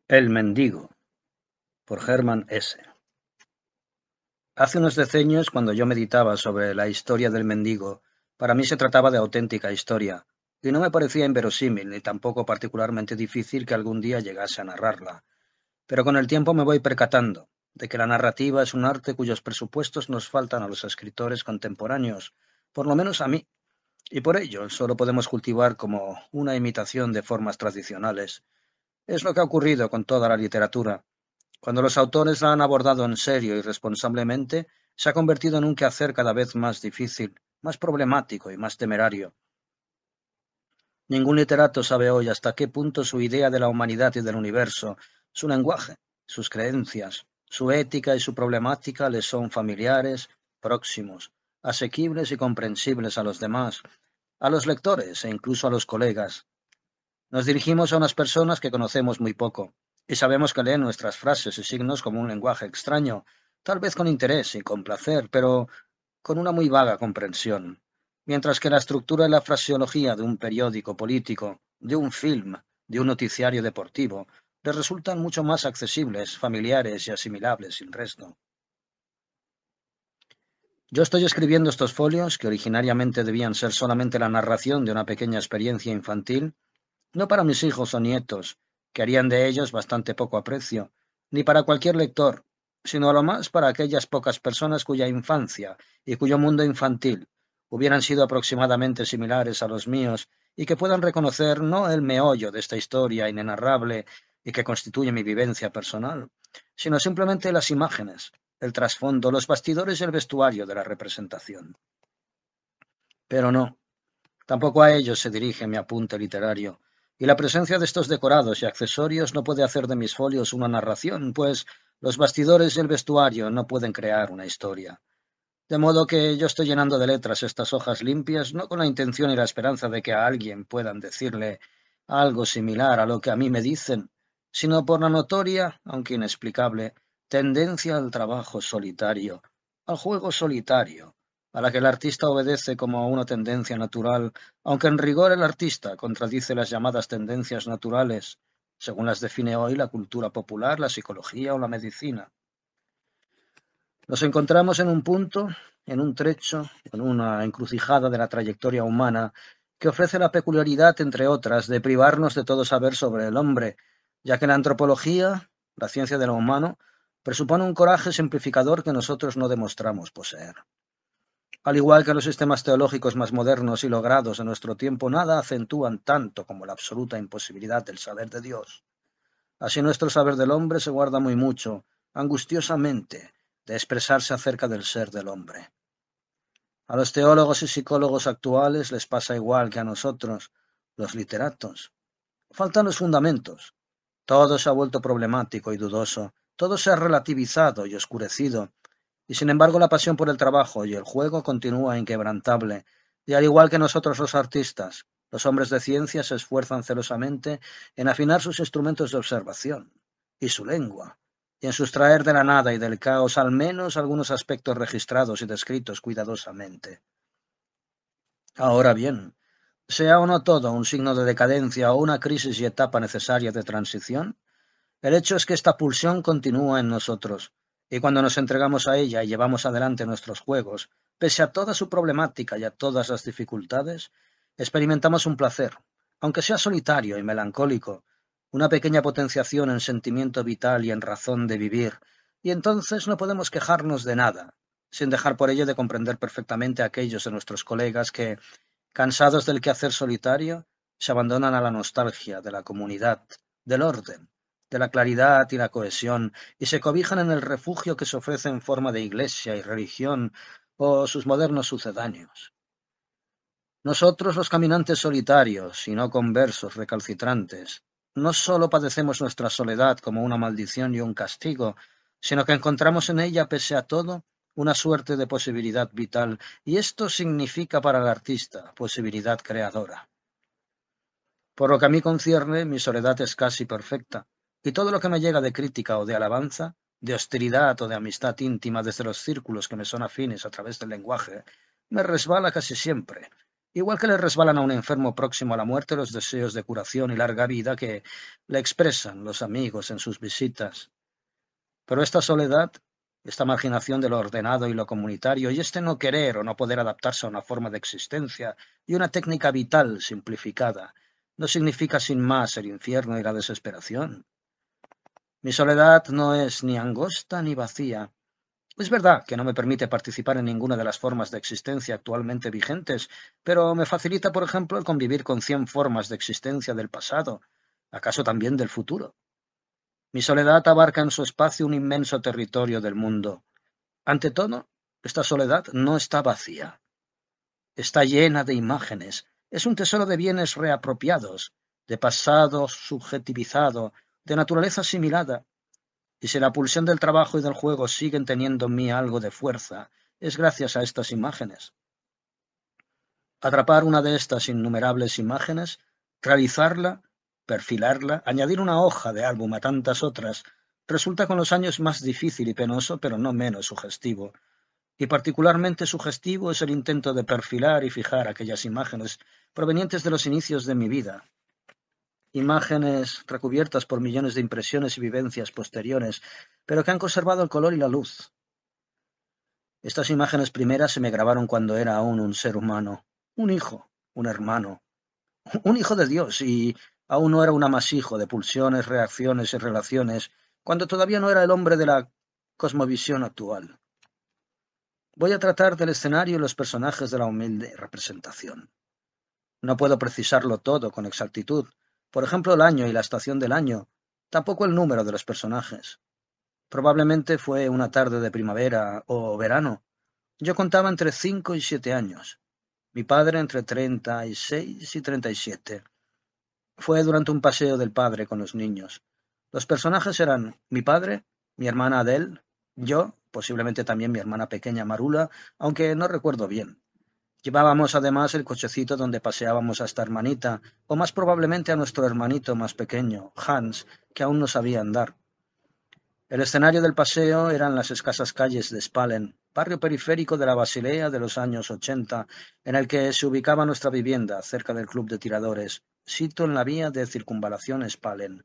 El mendigo, por Hermann Hesse. Hace unos decenios, cuando yo meditaba sobre la historia del mendigo, para mí se trataba de auténtica historia, y no me parecía inverosímil ni tampoco particularmente difícil que algún día llegase a narrarla. Pero con el tiempo me voy percatando de que la narrativa es un arte cuyos presupuestos nos faltan a los escritores contemporáneos, por lo menos a mí, y por ello solo podemos cultivar como una imitación de formas tradicionales. Es lo que ha ocurrido con toda la literatura. Cuando los autores la han abordado en serio y responsablemente, se ha convertido en un quehacer cada vez más difícil, más problemático y más temerario. Ningún literato sabe hoy hasta qué punto su idea de la humanidad y del universo, su lenguaje, sus creencias, su ética y su problemática les son familiares, próximos, asequibles y comprensibles a los demás, a los lectores e incluso a los colegas. Nos dirigimos a unas personas que conocemos muy poco, y sabemos que leen nuestras frases y signos como un lenguaje extraño, tal vez con interés y con placer, pero con una muy vaga comprensión, mientras que la estructura y la fraseología de un periódico político, de un film, de un noticiario deportivo, les resultan mucho más accesibles, familiares y asimilables sin resto. Yo estoy escribiendo estos folios, que originariamente debían ser solamente la narración de una pequeña experiencia infantil, no para mis hijos o nietos, que harían de ellos bastante poco aprecio, ni para cualquier lector, sino a lo más para aquellas pocas personas cuya infancia y cuyo mundo infantil hubieran sido aproximadamente similares a los míos y que puedan reconocer no el meollo de esta historia inenarrable y que constituye mi vivencia personal, sino simplemente las imágenes, el trasfondo, los bastidores y el vestuario de la representación. Pero no, tampoco a ellos se dirige mi apunte literario, y la presencia de estos decorados y accesorios no puede hacer de mis folios una narración, pues los bastidores y el vestuario no pueden crear una historia. De modo que yo estoy llenando de letras estas hojas limpias, no con la intención y la esperanza de que a alguien puedan decirle algo similar a lo que a mí me dicen, sino por la notoria, aunque inexplicable, tendencia al trabajo solitario, al juego solitario, a la que el artista obedece como a una tendencia natural, aunque en rigor el artista contradice las llamadas tendencias naturales, según las define hoy la cultura popular, la psicología o la medicina. Nos encontramos en un punto, en un trecho, en una encrucijada de la trayectoria humana que ofrece la peculiaridad, entre otras, de privarnos de todo saber sobre el hombre, ya que la antropología, la ciencia de lo humano, presupone un coraje simplificador que nosotros no demostramos poseer. Al igual que los sistemas teológicos más modernos y logrados de nuestro tiempo, nada acentúan tanto como la absoluta imposibilidad del saber de Dios. Así nuestro saber del hombre se guarda muy mucho, angustiosamente, de expresarse acerca del ser del hombre. A los teólogos y psicólogos actuales les pasa igual que a nosotros, los literatos. Faltan los fundamentos. Todo se ha vuelto problemático y dudoso, todo se ha relativizado y oscurecido, y sin embargo la pasión por el trabajo y el juego continúa inquebrantable, y al igual que nosotros los artistas, los hombres de ciencia se esfuerzan celosamente en afinar sus instrumentos de observación y su lengua, y en sustraer de la nada y del caos al menos algunos aspectos registrados y descritos cuidadosamente. Ahora bien, sea o no todo un signo de decadencia o una crisis y etapa necesaria de transición, el hecho es que esta pulsión continúa en nosotros, y cuando nos entregamos a ella y llevamos adelante nuestros juegos, pese a toda su problemática y a todas las dificultades, experimentamos un placer, aunque sea solitario y melancólico, una pequeña potenciación en sentimiento vital y en razón de vivir, y entonces no podemos quejarnos de nada, sin dejar por ello de comprender perfectamente a aquellos de nuestros colegas que, cansados del quehacer solitario, se abandonan a la nostalgia de la comunidad, del orden, de la claridad y la cohesión, y se cobijan en el refugio que se ofrece en forma de iglesia y religión o sus modernos sucedáneos. Nosotros, los caminantes solitarios y no conversos recalcitrantes, no sólo padecemos nuestra soledad como una maldición y un castigo, sino que encontramos en ella, pese a todo, una suerte de posibilidad vital, y esto significa para el artista posibilidad creadora. Por lo que a mí concierne, mi soledad es casi perfecta, y todo lo que me llega de crítica o de alabanza, de hostilidad o de amistad íntima desde los círculos que me son afines a través del lenguaje, me resbala casi siempre, igual que le resbalan a un enfermo próximo a la muerte los deseos de curación y larga vida que le expresan los amigos en sus visitas. Pero esta soledad, esta marginación de lo ordenado y lo comunitario, y este no querer o no poder adaptarse a una forma de existencia y una técnica vital simplificada, no significa sin más el infierno y la desesperación. Mi soledad no es ni angosta ni vacía. Es verdad que no me permite participar en ninguna de las formas de existencia actualmente vigentes, pero me facilita, por ejemplo, el convivir con 100 formas de existencia del pasado, acaso también del futuro. Mi soledad abarca en su espacio un inmenso territorio del mundo. Ante todo, esta soledad no está vacía. Está llena de imágenes. Es un tesoro de bienes reapropiados, de pasado subjetivizado, de naturaleza asimilada. Y si la pulsión del trabajo y del juego siguen teniendo en mí algo de fuerza, es gracias a estas imágenes. Atrapar una de estas innumerables imágenes, realizarla, perfilarla, añadir una hoja de álbum a tantas otras, resulta con los años más difícil y penoso, pero no menos sugestivo. Y particularmente sugestivo es el intento de perfilar y fijar aquellas imágenes provenientes de los inicios de mi vida. Imágenes recubiertas por millones de impresiones y vivencias posteriores, pero que han conservado el color y la luz. Estas imágenes primeras se me grabaron cuando era aún un ser humano, un hijo, un hermano, un hijo de Dios, y aún no era un amasijo de pulsiones, reacciones y relaciones, cuando todavía no era el hombre de la cosmovisión actual. Voy a tratar del escenario y los personajes de la humilde representación. No puedo precisarlo todo con exactitud, por ejemplo el año y la estación del año, tampoco el número de los personajes. Probablemente fue una tarde de primavera o verano. Yo contaba entre 5 y 7 años. Mi padre entre 36 y 37. Fue durante un paseo del padre con los niños. Los personajes eran mi padre, mi hermana Adele, yo, posiblemente también mi hermana pequeña Marula, aunque no recuerdo bien. Llevábamos además el cochecito donde paseábamos a esta hermanita, o más probablemente a nuestro hermanito más pequeño, Hans, que aún no sabía andar. El escenario del paseo eran las escasas calles de Spalen, barrio periférico de la Basilea de los años 80, en el que se ubicaba nuestra vivienda, cerca del club de tiradores, sito en la vía de circunvalación Spalen.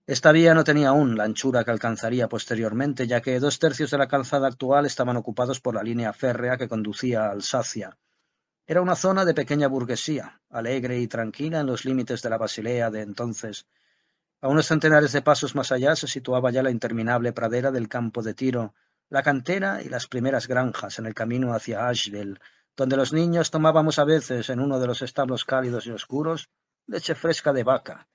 Esta vía no tenía aún la anchura que alcanzaría posteriormente, ya que 2/3 de la calzada actual estaban ocupados por la línea férrea que conducía a Alsacia. Era una zona de pequeña burguesía, alegre y tranquila en los límites de la Basilea de entonces. A unos centenares de pasos más allá se situaba ya la interminable pradera del campo de tiro, la cantera y las primeras granjas en el camino hacia Asheville, donde los niños tomábamos a veces en uno de los establos cálidos y oscuros leche fresca de vaca,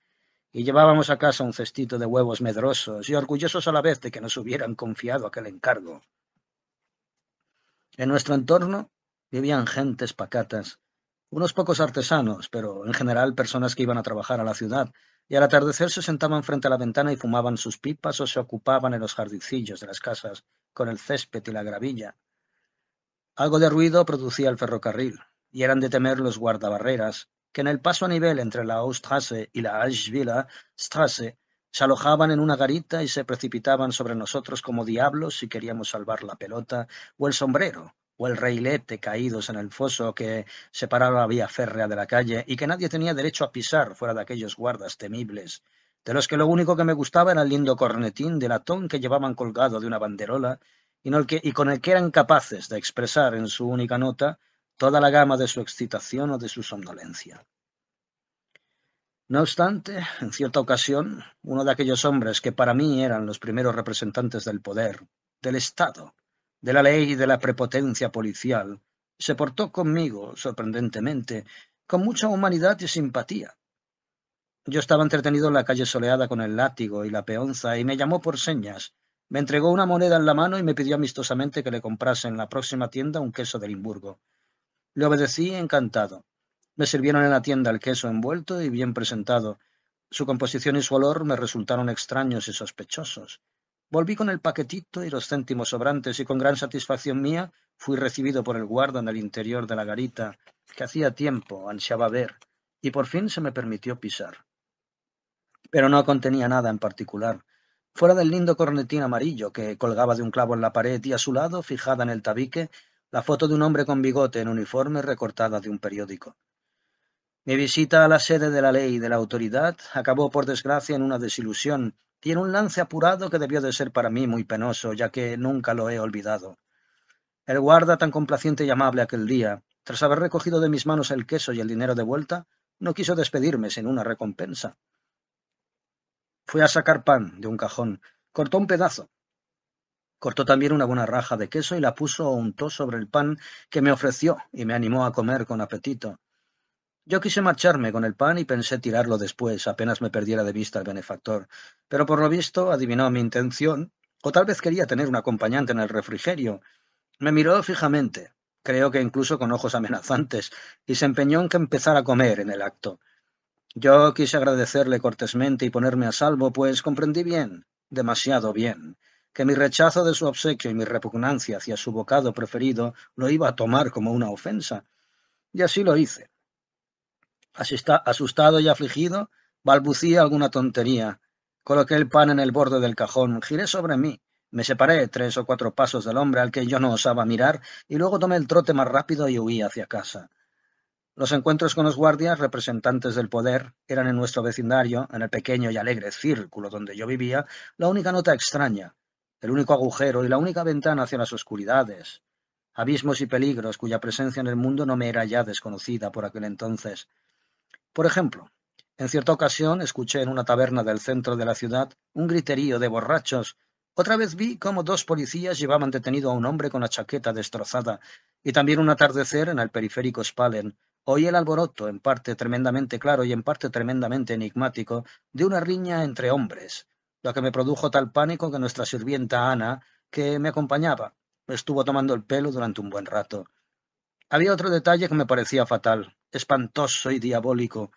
y llevábamos a casa un cestito de huevos medrosos y orgullosos a la vez de que nos hubieran confiado aquel encargo. En nuestro entorno vivían gentes pacatas, unos pocos artesanos, pero en general personas que iban a trabajar a la ciudad, y al atardecer se sentaban frente a la ventana y fumaban sus pipas o se ocupaban en los jardincillos de las casas con el césped y la gravilla. Algo de ruido producía el ferrocarril, y eran de temer los guardabarreras, que en el paso a nivel entre la Oststrasse y la Ashviller Strasse se alojaban en una garita y se precipitaban sobre nosotros como diablos si queríamos salvar la pelota o el sombrero o el reilete caídos en el foso que separaba la vía férrea de la calle y que nadie tenía derecho a pisar fuera de aquellos guardas temibles, de los que lo único que me gustaba era el lindo cornetín de latón que llevaban colgado de una banderola y con el que eran capaces de expresar en su única nota toda la gama de su excitación o de su somnolencia. No obstante, en cierta ocasión, uno de aquellos hombres que para mí eran los primeros representantes del poder, del Estado, de la ley y de la prepotencia policial, se portó conmigo, sorprendentemente, con mucha humanidad y simpatía. Yo estaba entretenido en la calle soleada con el látigo y la peonza y me llamó por señas. Me entregó una moneda en la mano y me pidió amistosamente que le comprase en la próxima tienda un queso de Limburgo. Le obedecí encantado. Me sirvieron en la tienda el queso envuelto y bien presentado. Su composición y su olor me resultaron extraños y sospechosos. Volví con el paquetito y los céntimos sobrantes y con gran satisfacción mía fui recibido por el guarda en el interior de la garita, que hacía tiempo ansiaba ver, y por fin se me permitió pisar. Pero no contenía nada en particular, fuera del lindo cornetín amarillo que colgaba de un clavo en la pared y a su lado, fijada en el tabique, la foto de un hombre con bigote en uniforme recortada de un periódico. Mi visita a la sede de la ley y de la autoridad acabó, por desgracia, en una desilusión y en un lance apurado que debió de ser para mí muy penoso, ya que nunca lo he olvidado. El guarda, tan complaciente y amable aquel día, tras haber recogido de mis manos el queso y el dinero de vuelta, no quiso despedirme sin una recompensa. Fui a sacar pan de un cajón, cortó un pedazo, cortó también una buena raja de queso y la puso o untó sobre el pan que me ofreció y me animó a comer con apetito. Yo quise marcharme con el pan y pensé tirarlo después, apenas me perdiera de vista el benefactor, pero por lo visto adivinó mi intención, o tal vez quería tener un acompañante en el refrigerio. Me miró fijamente, creo que incluso con ojos amenazantes, y se empeñó en que empezara a comer en el acto. Yo quise agradecerle cortésmente y ponerme a salvo, pues comprendí bien, demasiado bien, que mi rechazo de su obsequio y mi repugnancia hacia su bocado preferido lo iba a tomar como una ofensa, y así lo hice. Asustado y afligido, balbucí alguna tontería. Coloqué el pan en el borde del cajón, giré sobre mí, me separé 3 o 4 pasos del hombre al que yo no osaba mirar, y luego tomé el trote más rápido y huí hacia casa. Los encuentros con los guardias, representantes del poder, eran en nuestro vecindario, en el pequeño y alegre círculo donde yo vivía, la única nota extraña, el único agujero y la única ventana hacia las oscuridades, abismos y peligros cuya presencia en el mundo no me era ya desconocida por aquel entonces. Por ejemplo, en cierta ocasión escuché en una taberna del centro de la ciudad un griterío de borrachos. Otra vez vi cómo 2 policías llevaban detenido a un hombre con la chaqueta destrozada, y también un atardecer en el periférico Spalen. Oí el alboroto, en parte tremendamente claro y en parte tremendamente enigmático, de una riña entre hombres, lo que me produjo tal pánico que nuestra sirvienta Ana, que me acompañaba, me estuvo tomando el pelo durante un buen rato. Había otro detalle que me parecía fatal, espantoso y diabólico.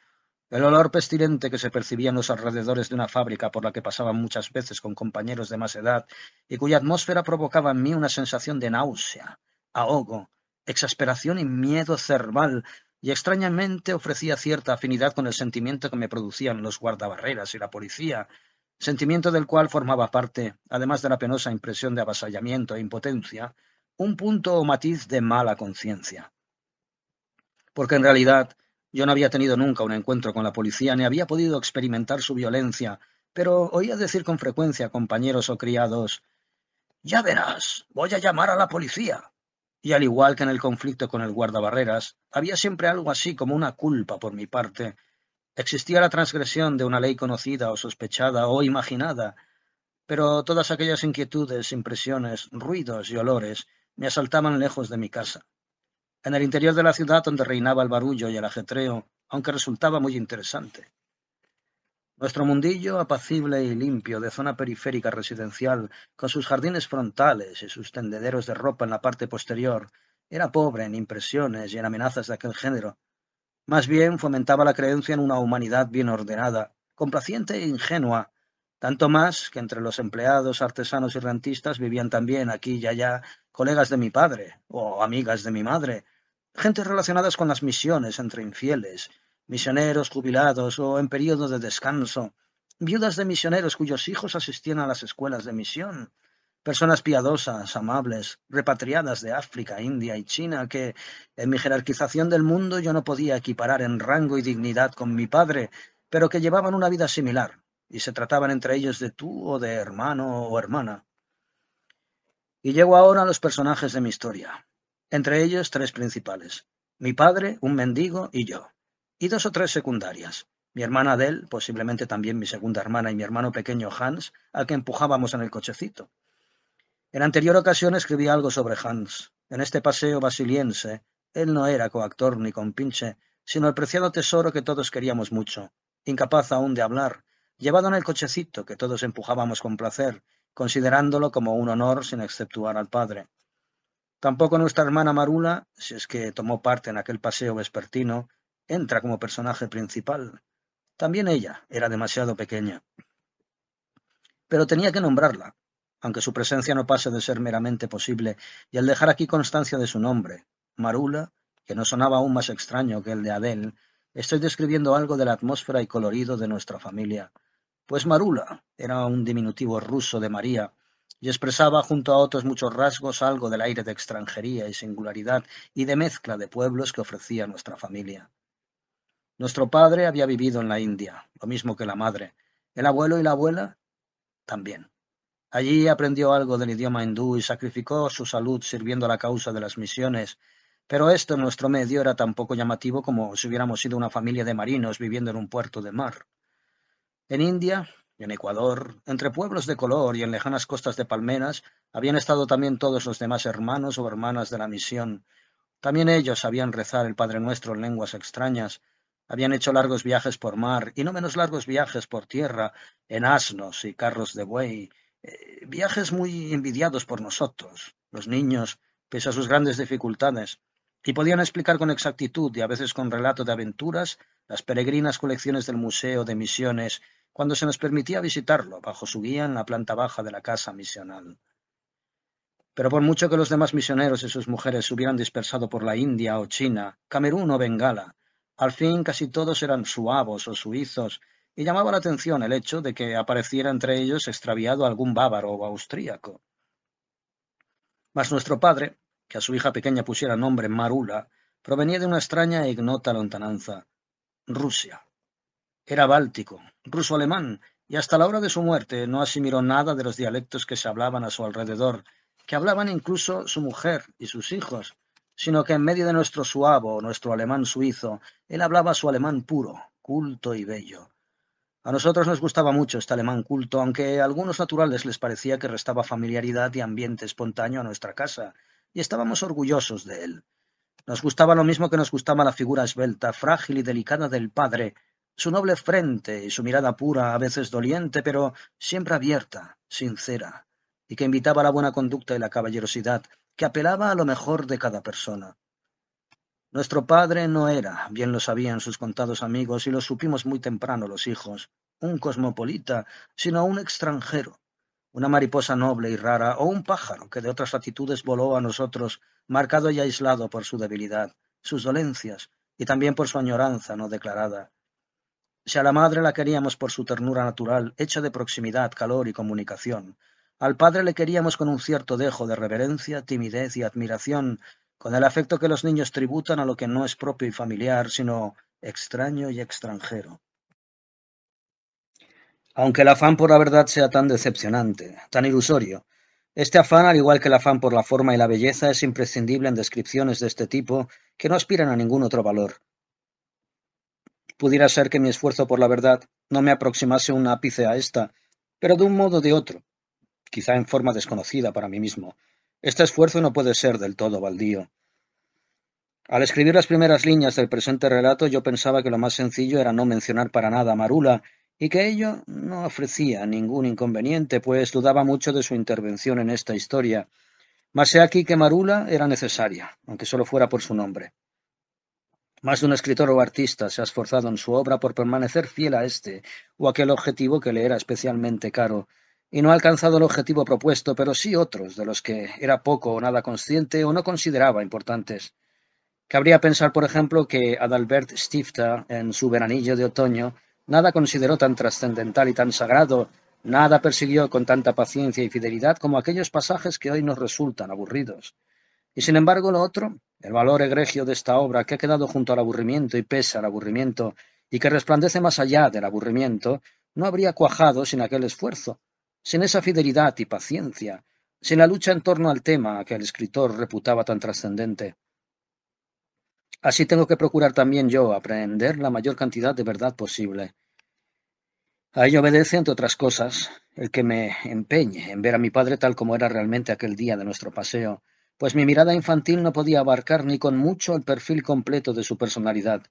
El olor pestilente que se percibía en los alrededores de una fábrica por la que pasaba muchas veces con compañeros de más edad y cuya atmósfera provocaba en mí una sensación de náusea, ahogo, exasperación y miedo cerval, y extrañamente ofrecía cierta afinidad con el sentimiento que me producían los guardabarreras y la policía, sentimiento del cual formaba parte, además de la penosa impresión de avasallamiento e impotencia, un punto o matiz de mala conciencia. Porque en realidad yo no había tenido nunca un encuentro con la policía, ni había podido experimentar su violencia, pero oía decir con frecuencia a compañeros o criados: «Ya verás, voy a llamar a la policía». Y al igual que en el conflicto con el guardabarreras, había siempre algo así como una culpa por mi parte. Existía la transgresión de una ley conocida o sospechada o imaginada, pero todas aquellas inquietudes, impresiones, ruidos y olores me asaltaban lejos de mi casa, en el interior de la ciudad donde reinaba el barullo y el ajetreo, aunque resultaba muy interesante. Nuestro mundillo, apacible y limpio, de zona periférica residencial, con sus jardines frontales y sus tendederos de ropa en la parte posterior, era pobre en impresiones y en amenazas de aquel género. Más bien fomentaba la creencia en una humanidad bien ordenada, complaciente e ingenua, tanto más que entre los empleados, artesanos y rentistas vivían también aquí y allá colegas de mi padre o amigas de mi madre, gentes relacionadas con las misiones entre infieles, misioneros jubilados o en período de descanso, viudas de misioneros cuyos hijos asistían a las escuelas de misión, personas piadosas, amables, repatriadas de África, India y China, que, en mi jerarquización del mundo, yo no podía equiparar en rango y dignidad con mi padre, pero que llevaban una vida similar, y se trataban entre ellos de tú o de hermano o hermana. Y llego ahora a los personajes de mi historia. Entre ellos 3 principales: mi padre, un mendigo y yo. Y 2 o 3 secundarias: mi hermana Adele, posiblemente también mi segunda hermana, y mi hermano pequeño Hans, al que empujábamos en el cochecito. En anterior ocasión escribí algo sobre Hans. En este paseo basiliense, él no era coactor ni compinche, sino el preciado tesoro que todos queríamos mucho, incapaz aún de hablar, llevado en el cochecito que todos empujábamos con placer, considerándolo como un honor sin exceptuar al padre. Tampoco nuestra hermana Marula, si es que tomó parte en aquel paseo vespertino, entra como personaje principal. También ella era demasiado pequeña. Pero tenía que nombrarla, aunque su presencia no pase de ser meramente posible, y al dejar aquí constancia de su nombre, Marula, que no sonaba aún más extraño que el de Adele, estoy describiendo algo de la atmósfera y colorido de nuestra familia, pues Marula era un diminutivo ruso de María, y expresaba junto a otros muchos rasgos algo del aire de extranjería y singularidad y de mezcla de pueblos que ofrecía nuestra familia. Nuestro padre había vivido en la India, lo mismo que la madre. El abuelo y la abuela también. Allí aprendió algo del idioma hindú y sacrificó su salud sirviendo a la causa de las misiones, pero esto en nuestro medio era tan poco llamativo como si hubiéramos sido una familia de marinos viviendo en un puerto de mar. En India, en Ecuador, entre pueblos de color y en lejanas costas de palmeras, habían estado también todos los demás hermanos o hermanas de la misión. También ellos sabían rezar el Padre Nuestro en lenguas extrañas, habían hecho largos viajes por mar y no menos largos viajes por tierra, en asnos y carros de buey, viajes muy envidiados por nosotros, los niños, pese a sus grandes dificultades, y podían explicar con exactitud y a veces con relato de aventuras las peregrinas colecciones del Museo de Misiones cuando se nos permitía visitarlo bajo su guía en la planta baja de la casa misional. Pero por mucho que los demás misioneros y sus mujeres se hubieran dispersado por la India o China, Camerún o Bengala, al fin casi todos eran suavos o suizos, y llamaba la atención el hecho de que apareciera entre ellos extraviado algún bávaro o austríaco. Mas nuestro padre, que a su hija pequeña pusiera nombre Marula, provenía de una extraña e ignota lontananza, Rusia. Era báltico, ruso-alemán, y hasta la hora de su muerte no asimiló nada de los dialectos que se hablaban a su alrededor, que hablaban incluso su mujer y sus hijos, sino que en medio de nuestro suavo, nuestro alemán suizo, él hablaba su alemán puro, culto y bello. A nosotros nos gustaba mucho este alemán culto, aunque a algunos naturales les parecía que restaba familiaridad y ambiente espontáneo a nuestra casa, y estábamos orgullosos de él. Nos gustaba lo mismo que nos gustaba la figura esbelta, frágil y delicada del padre, su noble frente y su mirada pura, a veces doliente, pero siempre abierta, sincera, y que invitaba a la buena conducta y la caballerosidad, que apelaba a lo mejor de cada persona. Nuestro padre no era, bien lo sabían sus contados amigos y lo supimos muy temprano los hijos, un cosmopolita, sino un extranjero, una mariposa noble y rara, o un pájaro que de otras latitudes voló a nosotros, marcado y aislado por su debilidad, sus dolencias, y también por su añoranza no declarada. Si a la madre la queríamos por su ternura natural, hecha de proximidad, calor y comunicación, al padre le queríamos con un cierto dejo de reverencia, timidez y admiración, con el afecto que los niños tributan a lo que no es propio y familiar, sino extraño y extranjero. Aunque el afán por la verdad sea tan decepcionante, tan ilusorio, este afán, al igual que el afán por la forma y la belleza, es imprescindible en descripciones de este tipo que no aspiran a ningún otro valor. Pudiera ser que mi esfuerzo por la verdad no me aproximase un ápice a esta, pero de un modo o de otro, quizá en forma desconocida para mí mismo. Este esfuerzo no puede ser del todo baldío. Al escribir las primeras líneas del presente relato, yo pensaba que lo más sencillo era no mencionar para nada a Marula, y que ello no ofrecía ningún inconveniente, pues dudaba mucho de su intervención en esta historia. Mas he aquí que Marula era necesaria, aunque solo fuera por su nombre. Más de un escritor o artista se ha esforzado en su obra por permanecer fiel a este o aquel objetivo que le era especialmente caro, y no ha alcanzado el objetivo propuesto, pero sí otros, de los que era poco o nada consciente o no consideraba importantes. Cabría pensar, por ejemplo, que Adalbert Stifter, en su Veranillo de Otoño, nada consideró tan trascendental y tan sagrado, nada persiguió con tanta paciencia y fidelidad como aquellos pasajes que hoy nos resultan aburridos. Y sin embargo lo otro, el valor egregio de esta obra que ha quedado junto al aburrimiento y pese al aburrimiento, y que resplandece más allá del aburrimiento, no habría cuajado sin aquel esfuerzo, sin esa fidelidad y paciencia, sin la lucha en torno al tema que el escritor reputaba tan trascendente. Así tengo que procurar también yo aprender la mayor cantidad de verdad posible. A ello obedece, entre otras cosas, el que me empeñe en ver a mi padre tal como era realmente aquel día de nuestro paseo, pues mi mirada infantil no podía abarcar ni con mucho el perfil completo de su personalidad.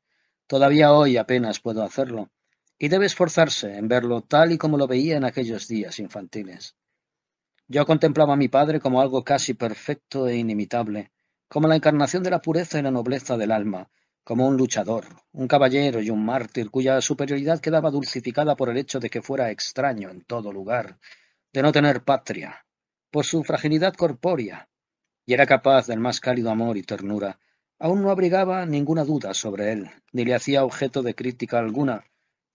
Todavía hoy apenas puedo hacerlo, y debe esforzarse en verlo tal y como lo veía en aquellos días infantiles. Yo contemplaba a mi padre como algo casi perfecto e inimitable, como la encarnación de la pureza y la nobleza del alma, como un luchador, un caballero y un mártir cuya superioridad quedaba dulcificada por el hecho de que fuera extraño en todo lugar, de no tener patria, por su fragilidad corpórea, y era capaz del más cálido amor y ternura. Aún no abrigaba ninguna duda sobre él, ni le hacía objeto de crítica alguna,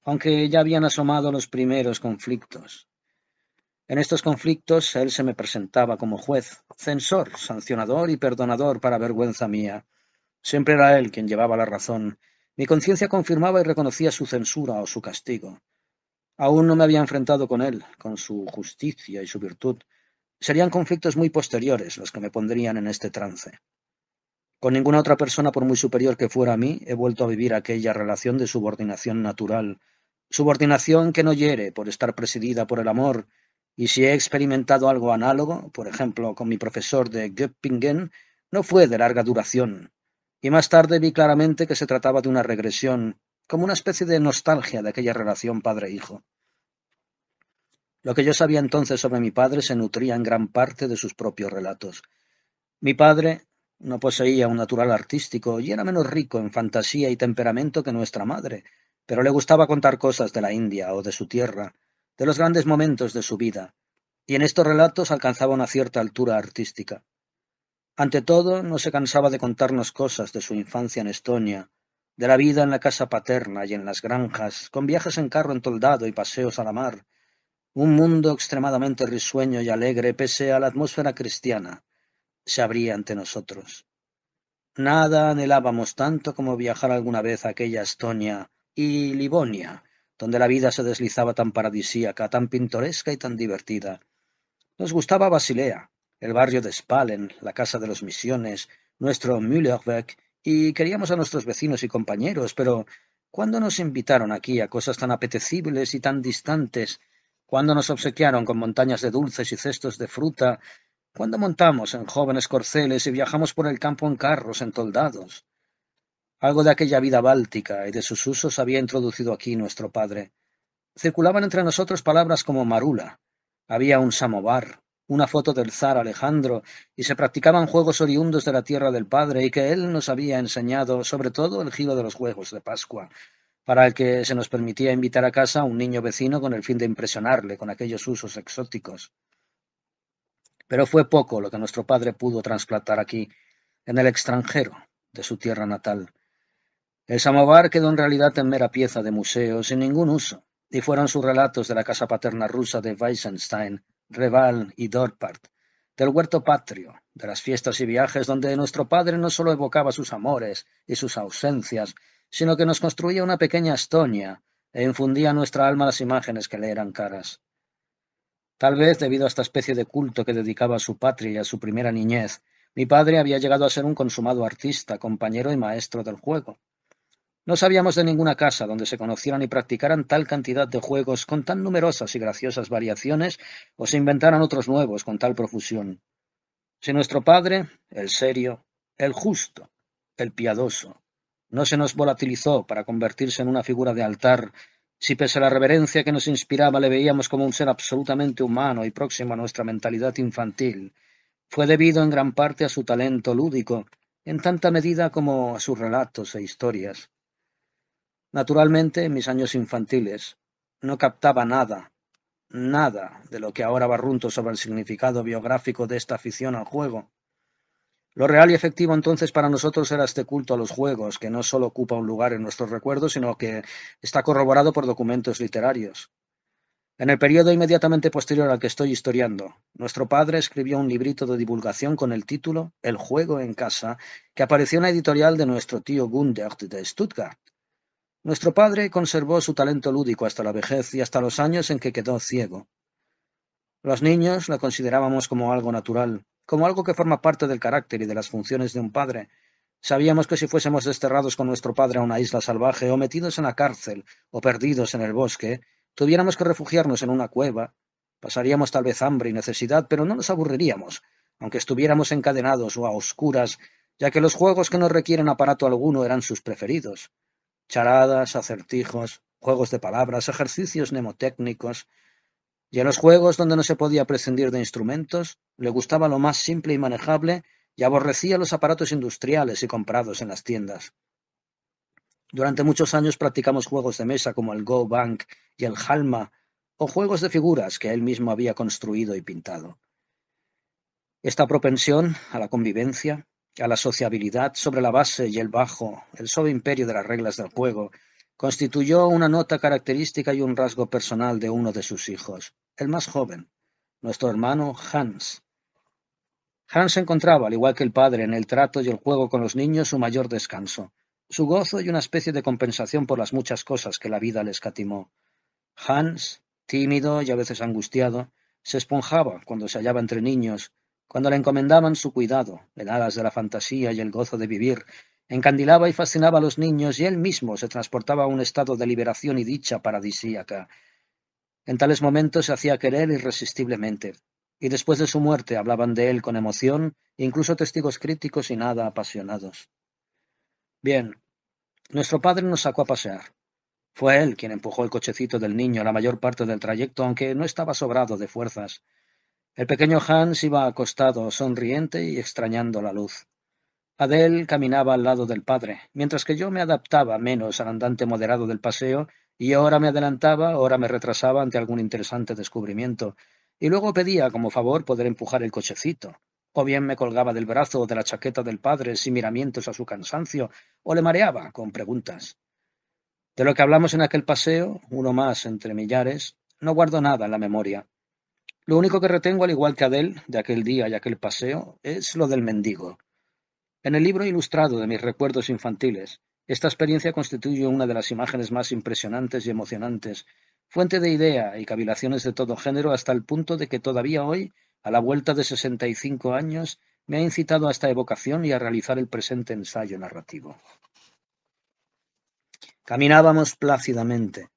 aunque ya habían asomado los primeros conflictos. En estos conflictos él se me presentaba como juez, censor, sancionador y perdonador para vergüenza mía. Siempre era él quien llevaba la razón. Mi conciencia confirmaba y reconocía su censura o su castigo. Aún no me había enfrentado con él, con su justicia y su virtud. Serían conflictos muy posteriores los que me pondrían en este trance. Con ninguna otra persona, por muy superior que fuera a mí, he vuelto a vivir aquella relación de subordinación natural, subordinación que no hiere por estar presidida por el amor, y si he experimentado algo análogo, por ejemplo, con mi profesor de Göppingen, no fue de larga duración, y más tarde vi claramente que se trataba de una regresión, como una especie de nostalgia de aquella relación padre-hijo. Lo que yo sabía entonces sobre mi padre se nutría en gran parte de sus propios relatos. Mi padre no poseía un natural artístico y era menos rico en fantasía y temperamento que nuestra madre, pero le gustaba contar cosas de la India o de su tierra, de los grandes momentos de su vida, y en estos relatos alcanzaba una cierta altura artística. Ante todo, no se cansaba de contarnos cosas de su infancia en Estonia, de la vida en la casa paterna y en las granjas, con viajes en carro entoldado y paseos a la mar, un mundo extremadamente risueño y alegre pese a la atmósfera cristiana se abría ante nosotros. Nada anhelábamos tanto como viajar alguna vez a aquella Estonia y Livonia, donde la vida se deslizaba tan paradisíaca, tan pintoresca y tan divertida. Nos gustaba Basilea, el barrio de Spalen, la casa de los Misiones, nuestro Müllerbeck, y queríamos a nuestros vecinos y compañeros, pero ¿cuándo nos invitaron aquí a cosas tan apetecibles y tan distantes? ¿Cuándo nos obsequiaron con montañas de dulces y cestos de fruta? ¿Cuándo montamos en jóvenes corceles y viajamos por el campo en carros entoldados? Algo de aquella vida báltica y de sus usos había introducido aquí nuestro padre. Circulaban entre nosotros palabras como marula. Había un samovar, una foto del zar Alejandro, y se practicaban juegos oriundos de la tierra del padre y que él nos había enseñado, sobre todo el giro de los juegos de Pascua, para el que se nos permitía invitar a casa a un niño vecino con el fin de impresionarle con aquellos usos exóticos. Pero fue poco lo que nuestro padre pudo trasplantar aquí, en el extranjero de su tierra natal. El samovar quedó en realidad en mera pieza de museo, sin ningún uso, y fueron sus relatos de la casa paterna rusa de Weissenstein, Reval y Dorpat, del huerto patrio, de las fiestas y viajes donde nuestro padre no solo evocaba sus amores y sus ausencias, sino que nos construía una pequeña Estonia e infundía a nuestra alma las imágenes que le eran caras. Tal vez, debido a esta especie de culto que dedicaba a su patria y a su primera niñez, mi padre había llegado a ser un consumado artista, compañero y maestro del juego. No sabíamos de ninguna casa donde se conocieran y practicaran tal cantidad de juegos con tan numerosas y graciosas variaciones o se inventaran otros nuevos con tal profusión. Si nuestro padre, el serio, el justo, el piadoso, no se nos volatilizó para convertirse en una figura de altar, si pese a la reverencia que nos inspiraba le veíamos como un ser absolutamente humano y próximo a nuestra mentalidad infantil, fue debido en gran parte a su talento lúdico, en tanta medida como a sus relatos e historias. Naturalmente, en mis años infantiles, no captaba nada de lo que ahora barrunto sobre el significado biográfico de esta afición al juego. Lo real y efectivo entonces para nosotros era este culto a los juegos, que no solo ocupa un lugar en nuestros recuerdos, sino que está corroborado por documentos literarios. En el periodo inmediatamente posterior al que estoy historiando, nuestro padre escribió un librito de divulgación con el título El juego en casa, que apareció en la editorial de nuestro tío Gundert de Stuttgart. Nuestro padre conservó su talento lúdico hasta la vejez y hasta los años en que quedó ciego. Los niños lo considerábamos como algo natural, como algo que forma parte del carácter y de las funciones de un padre. Sabíamos que si fuésemos desterrados con nuestro padre a una isla salvaje, o metidos en la cárcel, o perdidos en el bosque, tuviéramos que refugiarnos en una cueva, pasaríamos tal vez hambre y necesidad, pero no nos aburriríamos, aunque estuviéramos encadenados o a oscuras, ya que los juegos que no requieren aparato alguno eran sus preferidos. Charadas, acertijos, juegos de palabras, ejercicios mnemotécnicos, y en los juegos donde no se podía prescindir de instrumentos, le gustaba lo más simple y manejable y aborrecía los aparatos industriales y comprados en las tiendas. Durante muchos años practicamos juegos de mesa como el Go Bank y el Halma, o juegos de figuras que él mismo había construido y pintado. Esta propensión a la convivencia, a la sociabilidad sobre la base y el bajo, el suave imperio de las reglas del juego, constituyó una nota característica y un rasgo personal de uno de sus hijos, el más joven, nuestro hermano Hans. Hans encontraba, al igual que el padre, en el trato y el juego con los niños su mayor descanso, su gozo y una especie de compensación por las muchas cosas que la vida le escatimó. Hans, tímido y a veces angustiado, se esponjaba cuando se hallaba entre niños, cuando le encomendaban su cuidado, en alas de la fantasía y el gozo de vivir, encandilaba y fascinaba a los niños y él mismo se transportaba a un estado de liberación y dicha paradisíaca. En tales momentos se hacía querer irresistiblemente, y después de su muerte hablaban de él con emoción, incluso testigos críticos y nada apasionados. Bien, nuestro padre nos sacó a pasear. Fue él quien empujó el cochecito del niño la mayor parte del trayecto, aunque no estaba sobrado de fuerzas. El pequeño Hans iba acostado, sonriente y extrañando la luz. Adele caminaba al lado del padre, mientras que yo me adaptaba menos al andante moderado del paseo, y ahora me adelantaba, ahora me retrasaba ante algún interesante descubrimiento, y luego pedía como favor poder empujar el cochecito, o bien me colgaba del brazo o de la chaqueta del padre sin miramientos a su cansancio, o le mareaba con preguntas. De lo que hablamos en aquel paseo, uno más entre millares, no guardo nada en la memoria. Lo único que retengo, al igual que Adele, de aquel día y aquel paseo, es lo del mendigo. En el libro ilustrado de mis recuerdos infantiles, esta experiencia constituye una de las imágenes más impresionantes y emocionantes, fuente de idea y cavilaciones de todo género hasta el punto de que todavía hoy, a la vuelta de 65 años, me ha incitado a esta evocación y a realizar el presente ensayo narrativo. Caminábamos plácidamente.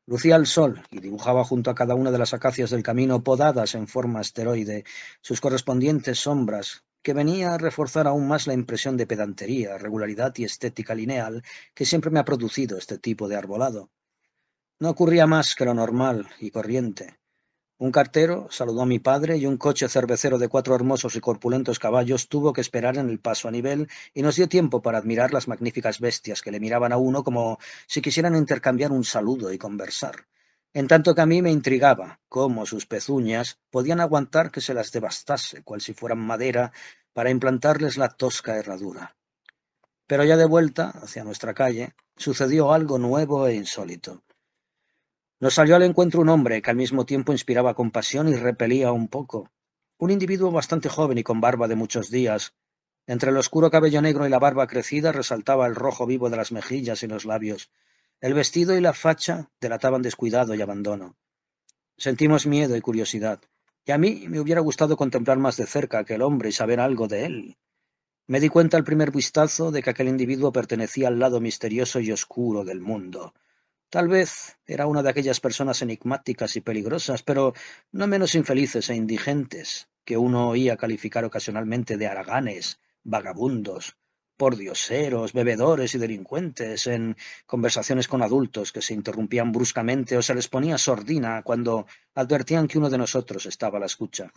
Lucía el sol y dibujaba junto a cada una de las acacias del camino podadas en forma asteroide sus correspondientes sombras, que venía a reforzar aún más la impresión de pedantería, regularidad y estética lineal que siempre me ha producido este tipo de arbolado. No ocurría más que lo normal y corriente. Un cartero saludó a mi padre y un coche cervecero de 4 hermosos y corpulentos caballos tuvo que esperar en el paso a nivel y nos dio tiempo para admirar las magníficas bestias que le miraban a uno como si quisieran intercambiar un saludo y conversar. En tanto que a mí me intrigaba cómo sus pezuñas podían aguantar que se las devastase, cual si fueran madera, para implantarles la tosca herradura. Pero ya de vuelta hacia nuestra calle, sucedió algo nuevo e insólito. Nos salió al encuentro un hombre que al mismo tiempo inspiraba compasión y repelía un poco. Un individuo bastante joven y con barba de muchos días. Entre el oscuro cabello negro y la barba crecida resaltaba el rojo vivo de las mejillas y los labios. El vestido y la facha delataban descuidado y abandono. Sentimos miedo y curiosidad, y a mí me hubiera gustado contemplar más de cerca a aquel hombre y saber algo de él. Me di cuenta al primer vistazo de que aquel individuo pertenecía al lado misterioso y oscuro del mundo. Tal vez era una de aquellas personas enigmáticas y peligrosas, pero no menos infelices e indigentes, que uno oía calificar ocasionalmente de haraganes, vagabundos, pordioseros, bebedores y delincuentes en conversaciones con adultos que se interrumpían bruscamente o se les ponía sordina cuando advertían que uno de nosotros estaba a la escucha.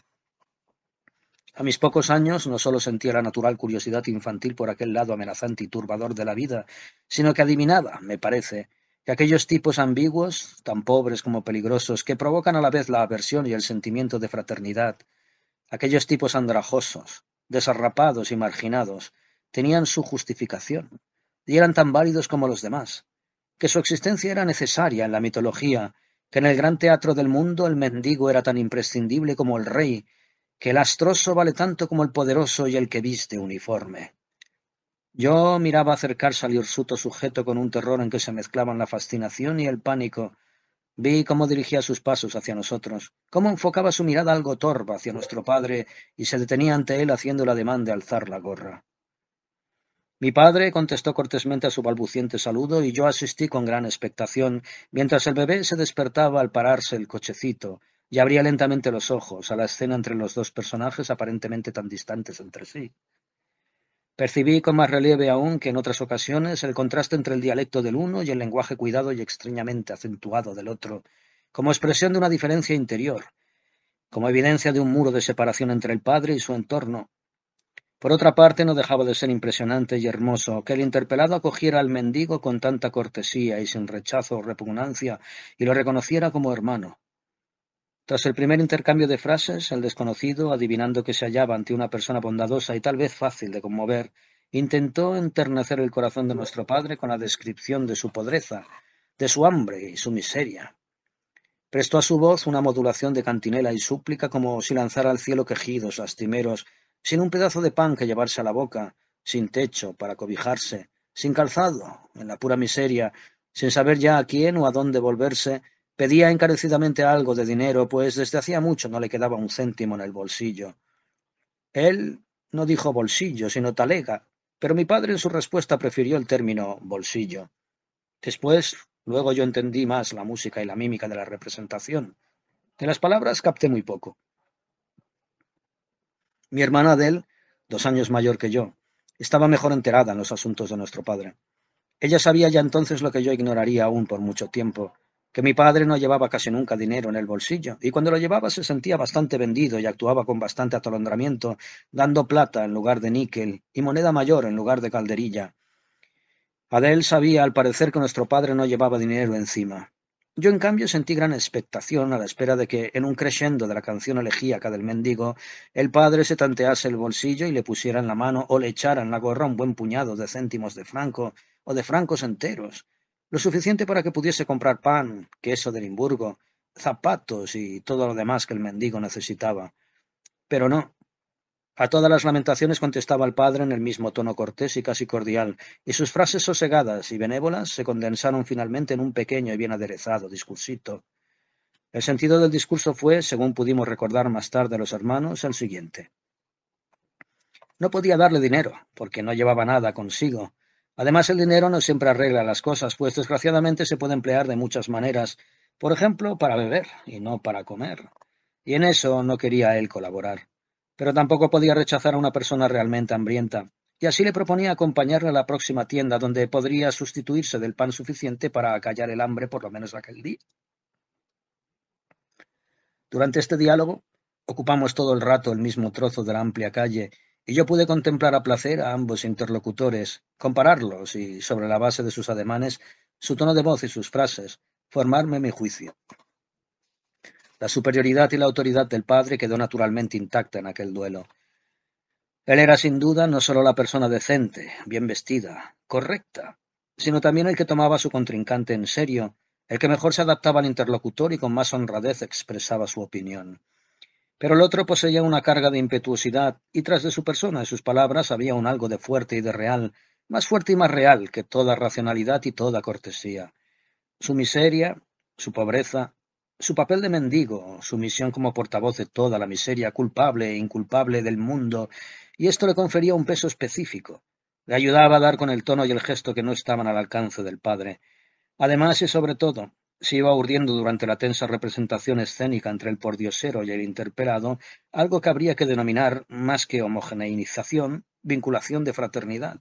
A mis pocos años no solo sentía la natural curiosidad infantil por aquel lado amenazante y turbador de la vida, sino que adivinaba, me parece, que aquellos tipos ambiguos, tan pobres como peligrosos, que provocan a la vez la aversión y el sentimiento de fraternidad, aquellos tipos andrajosos, desarrapados y marginados, tenían su justificación, y eran tan válidos como los demás, que su existencia era necesaria en la mitología, que en el gran teatro del mundo el mendigo era tan imprescindible como el rey, que el astroso vale tanto como el poderoso y el que viste uniforme. Yo miraba acercarse al hirsuto sujeto con un terror en que se mezclaban la fascinación y el pánico. Vi cómo dirigía sus pasos hacia nosotros, cómo enfocaba su mirada algo torva hacia nuestro padre y se detenía ante él haciendo el ademán de alzar la gorra. Mi padre contestó cortésmente a su balbuciente saludo y yo asistí con gran expectación, mientras el bebé se despertaba al pararse el cochecito y abría lentamente los ojos a la escena entre los dos personajes aparentemente tan distantes entre sí. Percibí con más relieve aún que en otras ocasiones el contraste entre el dialecto del uno y el lenguaje cuidado y extrañamente acentuado del otro, como expresión de una diferencia interior, como evidencia de un muro de separación entre el padre y su entorno. Por otra parte, no dejaba de ser impresionante y hermoso que el interpelado acogiera al mendigo con tanta cortesía y sin rechazo o repugnancia, y lo reconociera como hermano. Tras el primer intercambio de frases, el desconocido, adivinando que se hallaba ante una persona bondadosa y tal vez fácil de conmover, intentó enternecer el corazón de nuestro padre con la descripción de su podreza, de su hambre y su miseria. Prestó a su voz una modulación de cantinela y súplica como si lanzara al cielo quejidos lastimeros, sin un pedazo de pan que llevarse a la boca, sin techo para cobijarse, sin calzado, en la pura miseria, sin saber ya a quién o a dónde volverse, pedía encarecidamente algo de dinero, pues desde hacía mucho no le quedaba un céntimo en el bolsillo. Él no dijo bolsillo, sino talega, pero mi padre en su respuesta prefirió el término bolsillo. Después, luego yo entendí más la música y la mímica de la representación. De las palabras capté muy poco. Mi hermana Adele, 2 años mayor que yo, estaba mejor enterada en los asuntos de nuestro padre. Ella sabía ya entonces lo que yo ignoraría aún por mucho tiempo, que mi padre no llevaba casi nunca dinero en el bolsillo, y cuando lo llevaba se sentía bastante vendido y actuaba con bastante atolondramiento, dando plata en lugar de níquel y moneda mayor en lugar de calderilla. Adele sabía al parecer que nuestro padre no llevaba dinero encima. Yo, en cambio, sentí gran expectación a la espera de que, en un crescendo de la canción elegíaca del mendigo, el padre se tantease el bolsillo y le pusiera en la mano o le echara en la gorra un buen puñado de céntimos de franco o de francos enteros, lo suficiente para que pudiese comprar pan, queso de Limburgo, zapatos y todo lo demás que el mendigo necesitaba. Pero no. A todas las lamentaciones contestaba el padre en el mismo tono cortés y casi cordial, y sus frases sosegadas y benévolas se condensaron finalmente en un pequeño y bien aderezado discursito. El sentido del discurso fue, según pudimos recordar más tarde a los hermanos, el siguiente. No podía darle dinero, porque no llevaba nada consigo. Además, el dinero no siempre arregla las cosas, pues desgraciadamente se puede emplear de muchas maneras, por ejemplo, para beber y no para comer. Y en eso no quería él colaborar. Pero tampoco podía rechazar a una persona realmente hambrienta, y así le proponía acompañarle a la próxima tienda donde podría sustituirse del pan suficiente para acallar el hambre por lo menos aquel día. Durante este diálogo ocupamos todo el rato el mismo trozo de la amplia calle, y yo pude contemplar a placer a ambos interlocutores, compararlos y, sobre la base de sus ademanes, su tono de voz y sus frases, formarme mi juicio. La superioridad y la autoridad del padre quedó naturalmente intacta en aquel duelo. Él era sin duda no solo la persona decente, bien vestida, correcta, sino también el que tomaba a su contrincante en serio, el que mejor se adaptaba al interlocutor y con más honradez expresaba su opinión. Pero el otro poseía una carga de impetuosidad, y tras de su persona y sus palabras había un algo de fuerte y de real, más fuerte y más real que toda racionalidad y toda cortesía. Su miseria, su pobreza, su papel de mendigo, su misión como portavoz de toda la miseria culpable e inculpable del mundo, y esto le confería un peso específico. Le ayudaba a dar con el tono y el gesto que no estaban al alcance del padre. Además y sobre todo, se iba urdiendo durante la tensa representación escénica entre el pordiosero y el interpelado algo que habría que denominar, más que homogeneización, vinculación de fraternidad.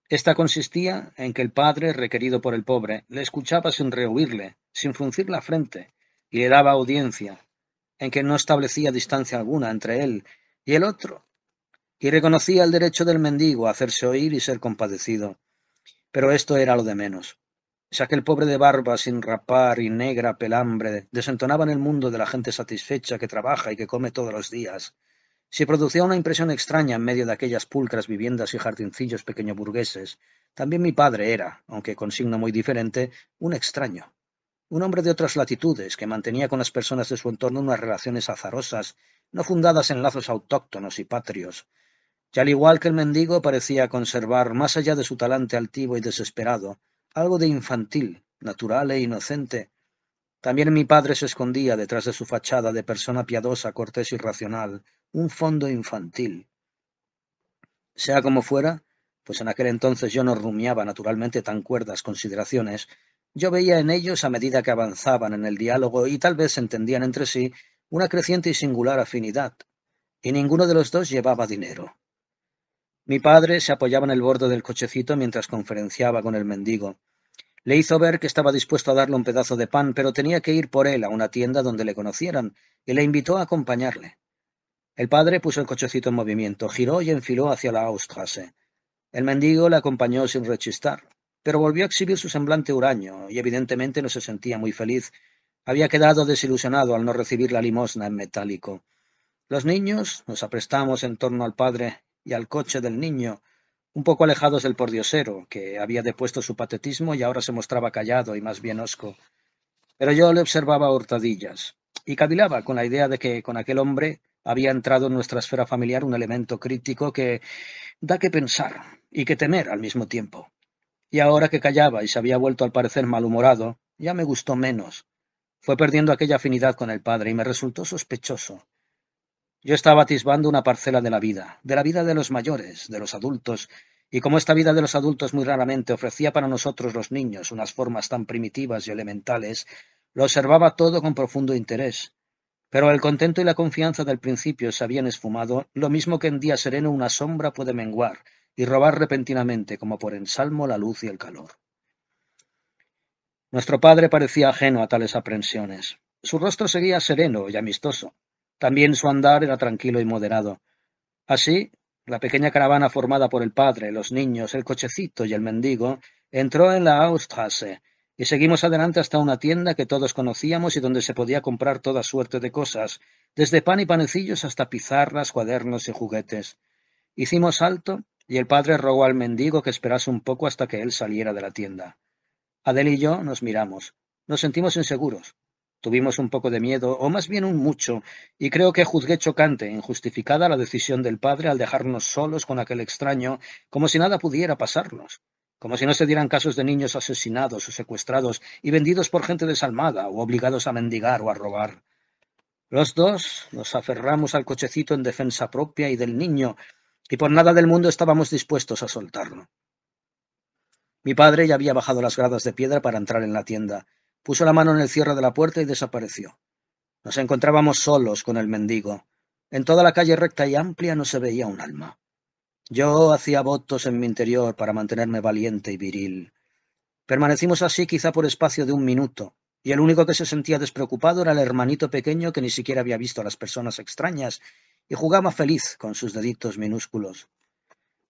Esta consistía en que el padre, requerido por el pobre, le escuchaba sin rehuirle, sin fruncir la frente, y le daba audiencia, en que no establecía distancia alguna entre él y el otro, y reconocía el derecho del mendigo a hacerse oír y ser compadecido. Pero esto era lo de menos. Si aquel pobre de barba sin rapar y negra pelambre desentonaba en el mundo de la gente satisfecha que trabaja y que come todos los días, si producía una impresión extraña en medio de aquellas pulcras viviendas y jardincillos pequeñoburgueses, también mi padre era, aunque con signo muy diferente, un extraño, un hombre de otras latitudes que mantenía con las personas de su entorno unas relaciones azarosas, no fundadas en lazos autóctonos y patrios, y al igual que el mendigo parecía conservar, más allá de su talante altivo y desesperado, algo de infantil, natural e inocente. También mi padre se escondía detrás de su fachada de persona piadosa, cortés y racional, un fondo infantil. Sea como fuera, pues en aquel entonces yo no rumiaba naturalmente tan cuerdas consideraciones, yo veía en ellos, a medida que avanzaban en el diálogo y tal vez entendían entre sí, una creciente y singular afinidad, y ninguno de los dos llevaba dinero. Mi padre se apoyaba en el borde del cochecito mientras conferenciaba con el mendigo. Le hizo ver que estaba dispuesto a darle un pedazo de pan, pero tenía que ir por él a una tienda donde le conocieran, y le invitó a acompañarle. El padre puso el cochecito en movimiento, giró y enfiló hacia la Ausstrasse. El mendigo le acompañó sin rechistar, pero volvió a exhibir su semblante huraño, y evidentemente no se sentía muy feliz. Había quedado desilusionado al no recibir la limosna en metálico. Los niños nos aprestamos en torno al padre y al coche del niño, un poco alejados del pordiosero, que había depuesto su patetismo y ahora se mostraba callado y más bien hosco. Pero yo le observaba a hurtadillas y cavilaba con la idea de que con aquel hombre había entrado en nuestra esfera familiar un elemento crítico que da que pensar y que temer al mismo tiempo. Y ahora que callaba y se había vuelto al parecer malhumorado, ya me gustó menos. Fue perdiendo aquella afinidad con el padre y me resultó sospechoso. Yo estaba atisbando una parcela de la vida de los mayores, de los adultos, y como esta vida de los adultos muy raramente ofrecía para nosotros los niños unas formas tan primitivas y elementales, lo observaba todo con profundo interés. Pero el contento y la confianza del principio se habían esfumado, lo mismo que en día sereno una sombra puede menguar y robar repentinamente, como por ensalmo, la luz y el calor. Nuestro padre parecía ajeno a tales aprensiones. Su rostro seguía sereno y amistoso. También su andar era tranquilo y moderado. Así, la pequeña caravana formada por el padre, los niños, el cochecito y el mendigo entró en la Ausstrasse y seguimos adelante hasta una tienda que todos conocíamos y donde se podía comprar toda suerte de cosas, desde pan y panecillos hasta pizarras, cuadernos y juguetes. Hicimos alto y el padre rogó al mendigo que esperase un poco hasta que él saliera de la tienda. Adele y yo nos miramos. Nos sentimos inseguros. Tuvimos un poco de miedo, o más bien un mucho, y creo que juzgué chocante e injustificada la decisión del padre al dejarnos solos con aquel extraño, como si nada pudiera pasarnos, como si no se dieran casos de niños asesinados o secuestrados y vendidos por gente desalmada o obligados a mendigar o a robar. Los dos nos aferramos al cochecito en defensa propia y del niño, y por nada del mundo estábamos dispuestos a soltarlo. Mi padre ya había bajado las gradas de piedra para entrar en la tienda. Puso la mano en el cierre de la puerta y desapareció. Nos encontrábamos solos con el mendigo. En toda la calle recta y amplia no se veía un alma. Yo hacía votos en mi interior para mantenerme valiente y viril. Permanecimos así quizá por espacio de un minuto, y el único que se sentía despreocupado era el hermanito pequeño que ni siquiera había visto a las personas extrañas y jugaba feliz con sus deditos minúsculos.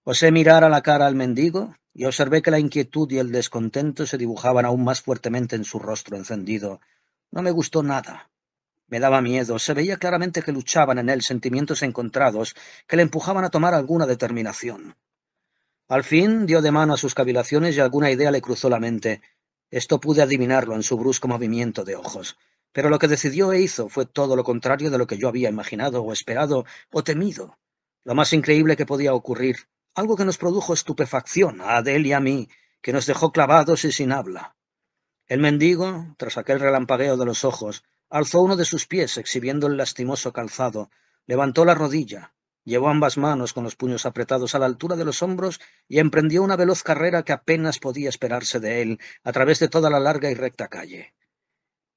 Osé mirar a la cara al mendigo y observé que la inquietud y el descontento se dibujaban aún más fuertemente en su rostro encendido. No me gustó nada. Me daba miedo. Se veía claramente que luchaban en él sentimientos encontrados que le empujaban a tomar alguna determinación. Al fin dio de mano a sus cavilaciones y alguna idea le cruzó la mente. Esto pude adivinarlo en su brusco movimiento de ojos. Pero lo que decidió e hizo fue todo lo contrario de lo que yo había imaginado o esperado o temido. Lo más increíble que podía ocurrir, algo que nos produjo estupefacción a Adele y a mí, que nos dejó clavados y sin habla. El mendigo, tras aquel relampagueo de los ojos, alzó uno de sus pies exhibiendo el lastimoso calzado, levantó la rodilla, llevó ambas manos con los puños apretados a la altura de los hombros y emprendió una veloz carrera que apenas podía esperarse de él a través de toda la larga y recta calle.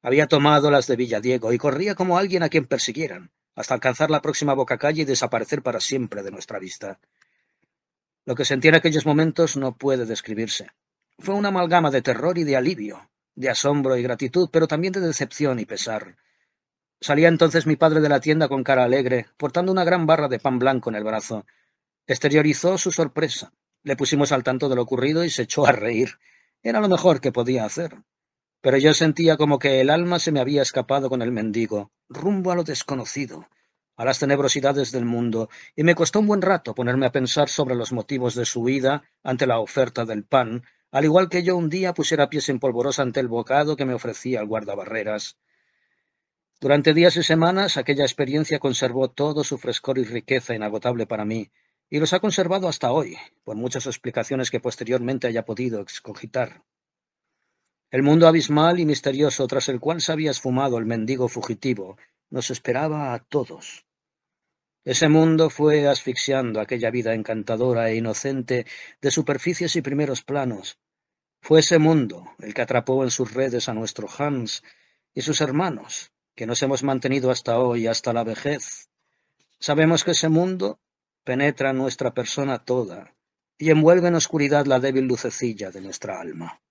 Había tomado las de Villadiego y corría como alguien a quien persiguieran, hasta alcanzar la próxima bocacalle y desaparecer para siempre de nuestra vista. Lo que sentí en aquellos momentos no puede describirse. Fue una amalgama de terror y de alivio, de asombro y gratitud, pero también de decepción y pesar. Salía entonces mi padre de la tienda con cara alegre, portando una gran barra de pan blanco en el brazo. Exteriorizó su sorpresa. Le pusimos al tanto de lo ocurrido y se echó a reír. Era lo mejor que podía hacer. Pero yo sentía como que el alma se me había escapado con el mendigo, rumbo a lo desconocido, a las tenebrosidades del mundo, y me costó un buen rato ponerme a pensar sobre los motivos de su huida ante la oferta del pan, al igual que yo un día pusiera pies en polvorosa ante el bocado que me ofrecía el guardabarreras. Durante días y semanas aquella experiencia conservó todo su frescor y riqueza inagotable para mí, y los ha conservado hasta hoy, por muchas explicaciones que posteriormente haya podido excogitar. El mundo abismal y misterioso tras el cual se había esfumado el mendigo fugitivo nos esperaba a todos. Ese mundo fue asfixiando aquella vida encantadora e inocente de superficies y primeros planos. Fue ese mundo el que atrapó en sus redes a nuestro Hans y sus hermanos, que nos hemos mantenido hasta hoy, hasta la vejez. Sabemos que ese mundo penetra en nuestra persona toda y envuelve en oscuridad la débil lucecilla de nuestra alma.